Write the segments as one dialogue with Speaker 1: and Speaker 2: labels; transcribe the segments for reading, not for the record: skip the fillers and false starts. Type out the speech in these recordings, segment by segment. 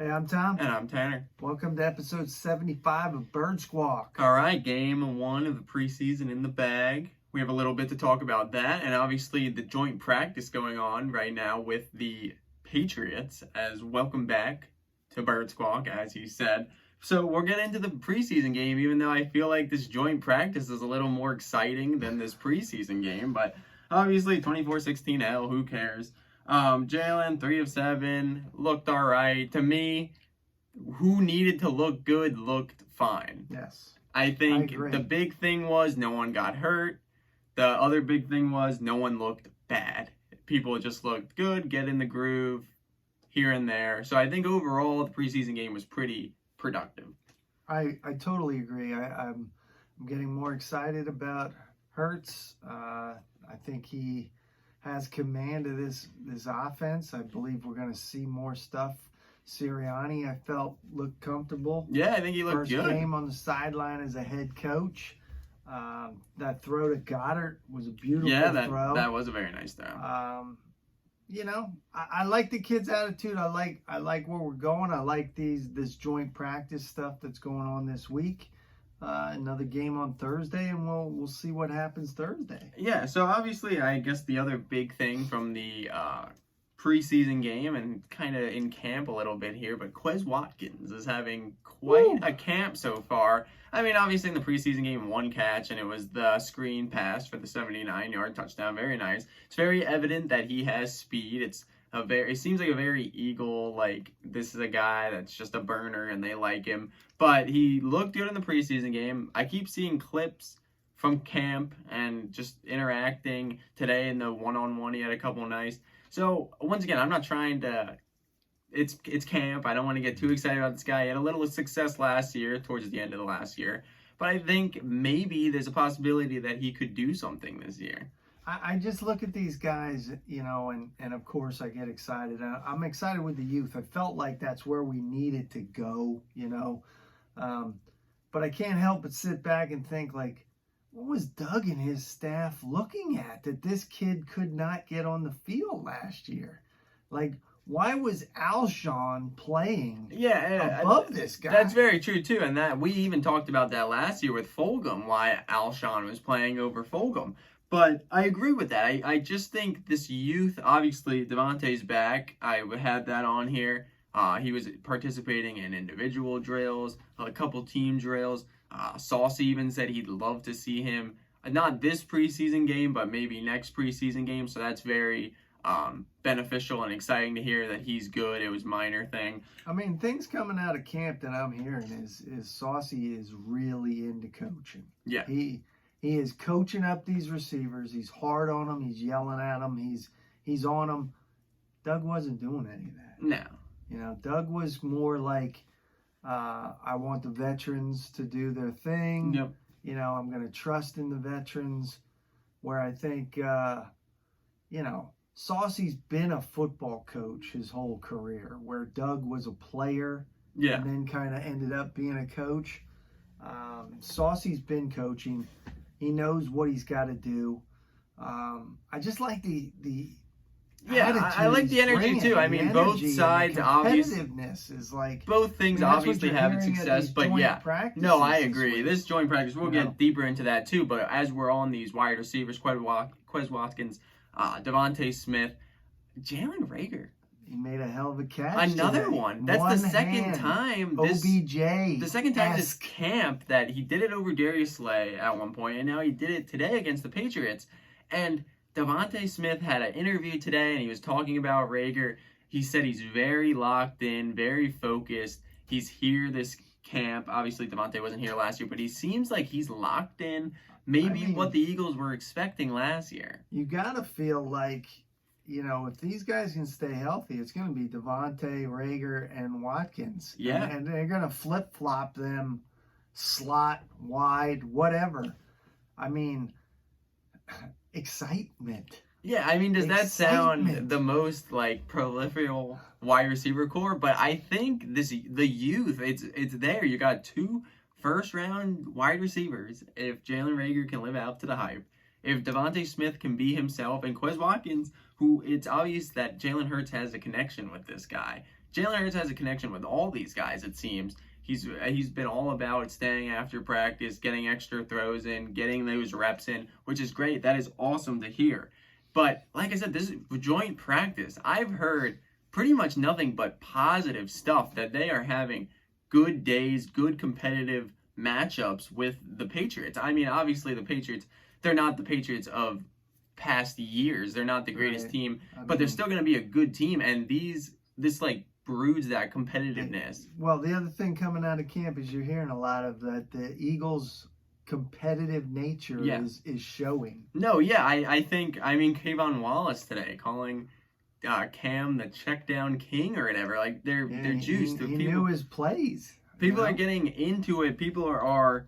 Speaker 1: Hey, I'm Tom.
Speaker 2: And I'm Tanner.
Speaker 1: Welcome to episode 75 of Bird Squawk.
Speaker 2: All right, game one of the preseason in the bag. We have a little bit to talk about that, and obviously the joint practice going on right now with the Patriots. As welcome back to Bird Squawk, as you said. So we'll get into the preseason game, even though I feel like this joint practice is a little more exciting than this preseason game. But obviously 24-16 L, who cares? Jalen, 3 of 7, looked all right. To me, who needed to look good looked fine.
Speaker 1: Yes.
Speaker 2: I think the big thing was no one got hurt. The other big thing was no one looked bad. People just looked good, get in the groove here and there. So I think overall the preseason game was pretty productive.
Speaker 1: I totally agree. I'm getting more excited about Hurts. I think he has command of this offense. I believe we're going to see more stuff. Sirianni, I felt, looked comfortable.
Speaker 2: Yeah, I think he looked good.
Speaker 1: First game on the sideline as a head coach. That throw to Goddard was a beautiful throw.
Speaker 2: That was a very nice throw.
Speaker 1: I like the kids' attitude. I like where we're going. I like this joint practice stuff that's going on this week. Another game on Thursday, and we'll see what happens Thursday.
Speaker 2: Yeah, so obviously, I guess the other big thing from the preseason game and kind of in camp a little bit here, but Quez Watkins is having quite a camp so far. I mean, obviously in the preseason game, 1 catch, and it was the screen pass for the 79-yard touchdown. Very nice. It's very evident that he has speed. It seems like a very Eagle, like this is a guy that's just a burner and they like him. But he looked good in the preseason game. I keep seeing clips from camp and just interacting today in the one-on-one. He had a couple nice. So once again, I'm not trying to. It's camp. I don't want to get too excited about this guy. He had a little success last year, towards the end of the last year. But I think maybe there's a possibility that he could do something this year.
Speaker 1: I just look at these guys, and of course I get excited. I'm excited with the youth. I felt like that's where we needed to go, But I can't help but sit back and think, like, what was Doug and his staff looking at that this kid could not get on the field last year? Like, why was Alshon playing above this guy?
Speaker 2: That's very true, too. And that we even talked about that last year with Fulgham, why Alshon was playing over Fulgham. But I agree with that. I just think this youth, obviously, Devontae's back. I had that on here. He was participating in individual drills, a couple team drills. Sauce even said he'd love to see him, not this preseason game, but maybe next preseason game. So that's very beneficial and exciting to hear that he's good. It was a minor thing.
Speaker 1: I mean, things coming out of camp that I'm hearing is Saucy is really into coaching.
Speaker 2: Yeah.
Speaker 1: He is coaching up these receivers. He's hard on them. He's yelling at them. He's on them. Doug wasn't doing any of that.
Speaker 2: No.
Speaker 1: Doug was more like, I want the veterans to do their thing.
Speaker 2: Yep.
Speaker 1: I'm going to trust in the veterans. Where I think, Saucy's been a football coach his whole career, where Doug was a player and then kind of ended up being a coach. Saucy's been coaching. He knows what he's got to do. I just like the
Speaker 2: I like the energy too. I mean, both sides obviously.
Speaker 1: Competitiveness is like
Speaker 2: both things obviously have success, but no, I agree. This joint practice, we'll get deeper into that too. But as we're on these wide receivers, Quez Watkins, Devontae Smith, Jalen Reagor.
Speaker 1: He made a hell of a catch.
Speaker 2: Another
Speaker 1: today.
Speaker 2: one. That's the second time.
Speaker 1: OBJ.
Speaker 2: The second time this camp that he did it over Darius Slay at one point, and now he did it today against the Patriots. And Devontae Smith had an interview today, and he was talking about Reagor. He said he's very locked in, very focused. He's here this camp. Obviously, Devontae wasn't here last year, but he seems like he's locked in. Maybe what the Eagles were expecting last year.
Speaker 1: You got to feel like, if these guys can stay healthy, it's going to be Devontae, Reagor, and Watkins.
Speaker 2: Yeah.
Speaker 1: And they're going to flip-flop them slot, wide, whatever. I mean, excitement.
Speaker 2: Yeah, I mean, does that sound the most like proliferal wide receiver core? But I think the youth, it's there. You got 2 first-round wide receivers. If Jalen Reagor can live up to the hype, if Devontae Smith can be himself, and Quez Watkins, who it's obvious that Jalen Hurts has a connection with this guy. Jalen Hurts has a connection with all these guys, it seems. He's been all about staying after practice, getting extra throws in, getting those reps in, which is great. That is awesome to hear. But like I said, this is joint practice. I've heard pretty much nothing but positive stuff, that they are having good days, good competitive matchups with the Patriots. I mean, obviously the Patriots, they're not the Patriots of past years. They're not the greatest team, but they're still going to be a good team. And this like broods that competitiveness.
Speaker 1: Well, the other thing coming out of camp is you're hearing a lot of that the Eagles' competitive nature is showing.
Speaker 2: No, yeah, I think, I mean, Kayvon Wallace today calling Cam the check down king or whatever. Like, they're juiced.
Speaker 1: He knew his plays.
Speaker 2: People are getting into it. People are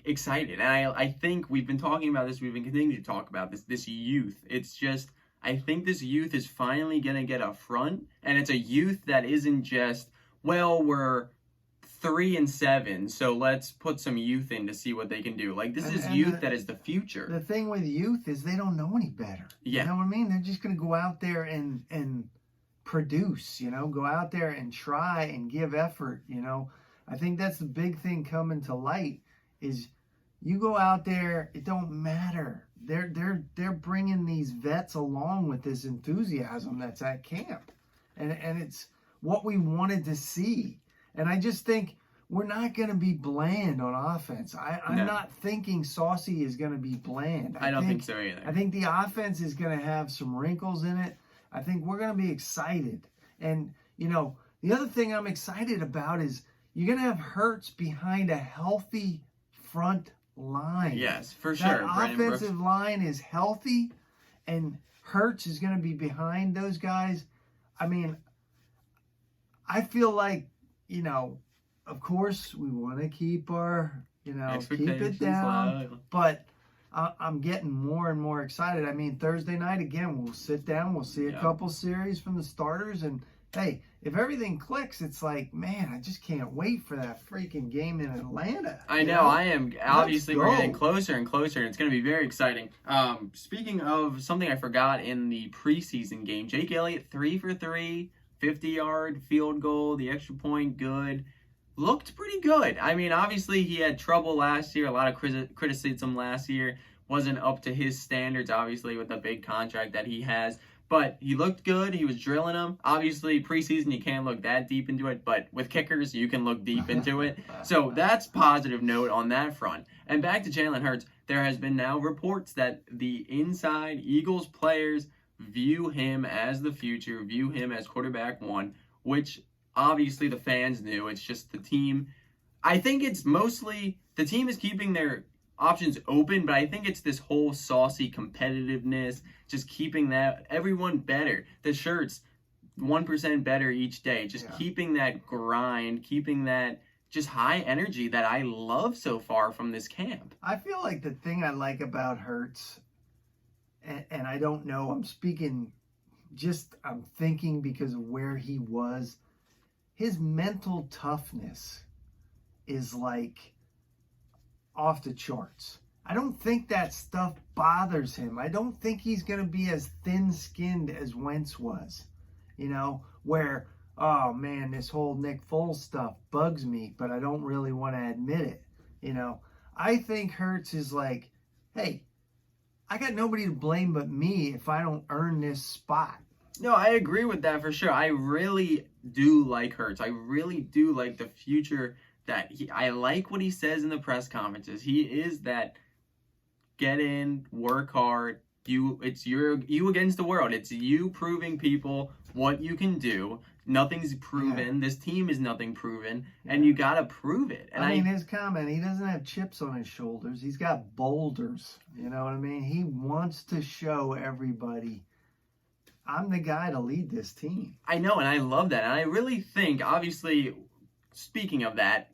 Speaker 2: excited. And I think we've been talking about this. We've been continuing to talk about this youth. It's just, I think this youth is finally going to get a front. And it's a youth that isn't just, well, we're 3-7, so let's put some youth in to see what they can do. Like, this is youth that is the future.
Speaker 1: The thing with youth is they don't know any better.
Speaker 2: Yeah.
Speaker 1: You know what I mean? They're just going to go out there and produce, go out there and try and give effort, I think that's the big thing coming to light is you go out there, it don't matter. They're bringing these vets along with this enthusiasm that's at camp. And it's what we wanted to see. And I just think we're not going to be bland on offense. I'm not thinking Saucy is going to be bland.
Speaker 2: I don't think so either.
Speaker 1: I think the offense is going to have some wrinkles in it. I think we're going to be excited. And, the other thing I'm excited about is you're going to have Hurts behind a healthy front line.
Speaker 2: Yes, for
Speaker 1: that
Speaker 2: sure.
Speaker 1: That offensive line is healthy, and Hurts is going to be behind those guys. I mean, I feel like, of course, we want to keep our, keep it down.
Speaker 2: Low.
Speaker 1: But I'm getting more and more excited. I mean, Thursday night, again, we'll sit down. We'll see a couple series from the starters. And, hey, if everything clicks, it's like, man, I just can't wait for that freaking game in Atlanta.
Speaker 2: I know. I am. Obviously, we're getting closer and closer, and it's going to be very exciting. Speaking of something I forgot in the preseason game, Jake Elliott, 3 for 3. 50-yard field goal, the extra point, good. Looked pretty good. I mean, obviously, he had trouble last year. A lot of criticism last year. Wasn't up to his standards, obviously, with the big contract that he has. But he looked good. He was drilling them. Obviously, preseason, you can't look that deep into it. But with kickers, you can look deep into it. So that's positive note on that front. And back to Jalen Hurts, there has been now reports that the inside Eagles players view him as the future, view him as quarterback one, which obviously the fans knew. It's just the team. I think it's mostly the team is keeping their options open, but I think it's this whole Saucy competitiveness, just keeping that everyone better. The shirts 1% better each day, just keeping that grind, keeping that just high energy that I love so far from this camp.
Speaker 1: I feel like the thing I like about Hurts, and I don't know, I'm thinking because of where he was, his mental toughness is like off the charts. I don't think that stuff bothers him. I don't think he's going to be as thin-skinned as Wentz was, where, oh man, this whole Nick Foles stuff bugs me, but I don't really want to admit it. I think Hurts is like, hey, I got nobody to blame but me if I don't earn this spot.
Speaker 2: No, I agree with that for sure. I really do like Hurts. I really do like the future that I like what he says in the press conferences. He is that get in, work hard. It's you against the world. It's you proving people what you can do. Nothing's proven. This team is nothing proven, and you gotta prove it. And
Speaker 1: I mean, his comment, he doesn't have chips on his shoulders. He's got boulders. You know what I mean? He wants to show everybody, I'm the guy to lead this team.
Speaker 2: I know, and I love that. And I really think, obviously, speaking of that,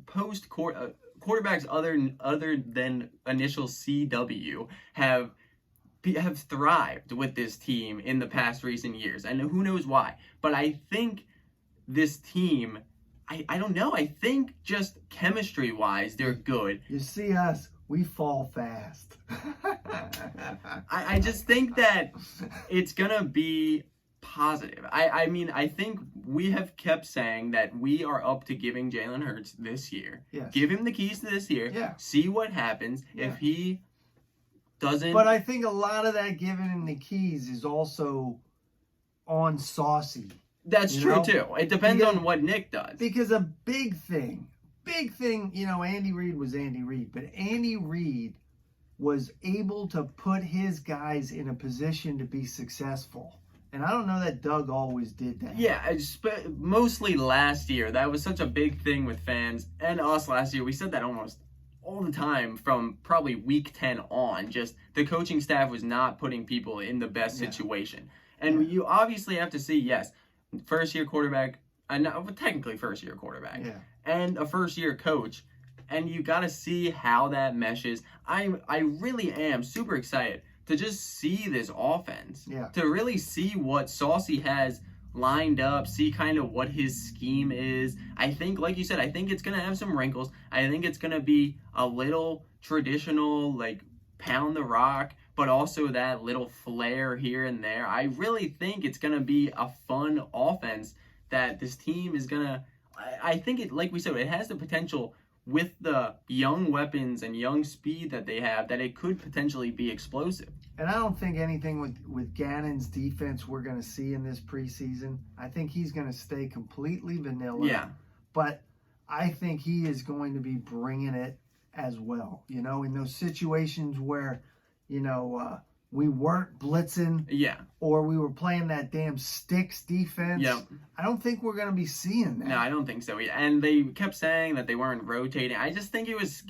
Speaker 2: quarterbacks other than initial CW have thrived with this team in the past recent years, and who knows why. But I think this team, I don't know, I think just chemistry-wise, they're good.
Speaker 1: You see us, we fall fast.
Speaker 2: I just think that it's going to be positive. I mean, I think we have kept saying that we are up to giving Jalen Hurts this year.
Speaker 1: Yes.
Speaker 2: Give him the keys to this year.
Speaker 1: Yeah.
Speaker 2: See what happens.
Speaker 1: Yeah.
Speaker 2: If he doesn't.
Speaker 1: But I think a lot of that giving him the keys is also on Saucy.
Speaker 2: That's true, too. It depends on what Nick does.
Speaker 1: Because a big thing, Andy Reid was Andy Reid, but Andy Reid was able to put his guys in a position to be successful. And I don't know that Doug always did that.
Speaker 2: Yeah, mostly last year. That was such a big thing with fans and us last year. We said that almost all the time from probably week 10 on. Just the coaching staff was not putting people in the best situation. And you obviously have to see, yes, first-year quarterback, technically first-year quarterback, and a first-year coach. And you got to see how that meshes. I really am super excited to just see this offense.
Speaker 1: Yeah.
Speaker 2: To really see what Saucy has lined up, see kind of what his scheme is. I think, like you said, I think it's going to have some wrinkles. I think it's going to be a little traditional, like, pound the rock, but also that little flair here and there. I really think it's going to be a fun offense that this team is going to... I think, it, like we said, it has the potential with the young weapons and young speed that they have, that it could potentially be explosive.
Speaker 1: And I don't think anything with Gannon's defense we're going to see in this preseason. I think he's going to stay completely vanilla.
Speaker 2: Yeah.
Speaker 1: But I think he is going to be bringing it as well. In those situations where, we weren't blitzing.
Speaker 2: Yeah.
Speaker 1: Or we were playing that damn sticks defense.
Speaker 2: Yep.
Speaker 1: I don't think we're going to be seeing that.
Speaker 2: No, I don't think so. And they kept saying that they weren't rotating. I just think it was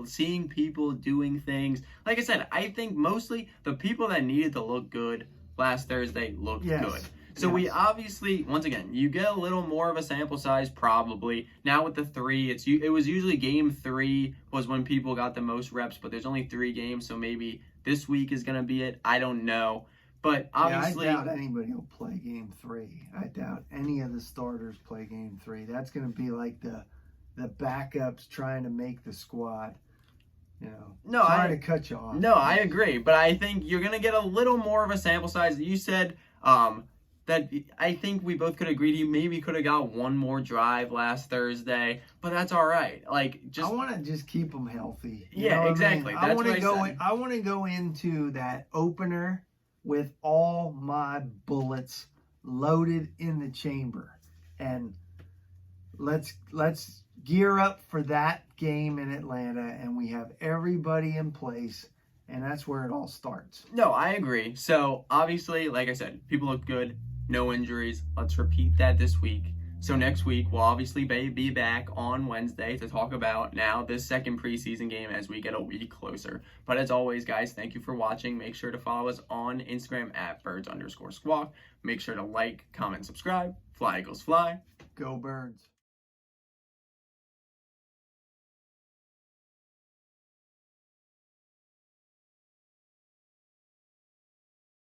Speaker 2: seeing people doing things. Like I said, I think mostly the people that needed to look good last Thursday looked good. So we obviously, once again, you get a little more of a sample size probably. Now with the 3, it was usually game 3 was when people got the most reps, but there's only 3 games, so maybe this week is going to be it. I don't know. But obviously...
Speaker 1: I doubt anybody will play game 3. I doubt any of the starters play game 3. That's going to be like the backups trying to make the squad.
Speaker 2: No,
Speaker 1: sorry to cut you off.
Speaker 2: No, I agree. But I think you're going to get a little more of a sample size. You said... that I think we both could agree he maybe could have got one more drive last Thursday, but that's all right. Like, just
Speaker 1: I want to just keep them healthy.
Speaker 2: Yeah, exactly.
Speaker 1: I want to go into that opener with all my bullets loaded in the chamber, and let's gear up for that game in Atlanta, and we have everybody in place. And that's where it all starts.
Speaker 2: No, I agree. So, obviously, like I said, people look good. No injuries. Let's repeat that this week. So, next week, we'll obviously be back on Wednesday to talk about now this second preseason game as we get a week closer. But as always, guys, thank you for watching. Make sure to follow us on Instagram at birds_squawk. Make sure to like, comment, subscribe. Fly Eagles Fly.
Speaker 1: Go Birds.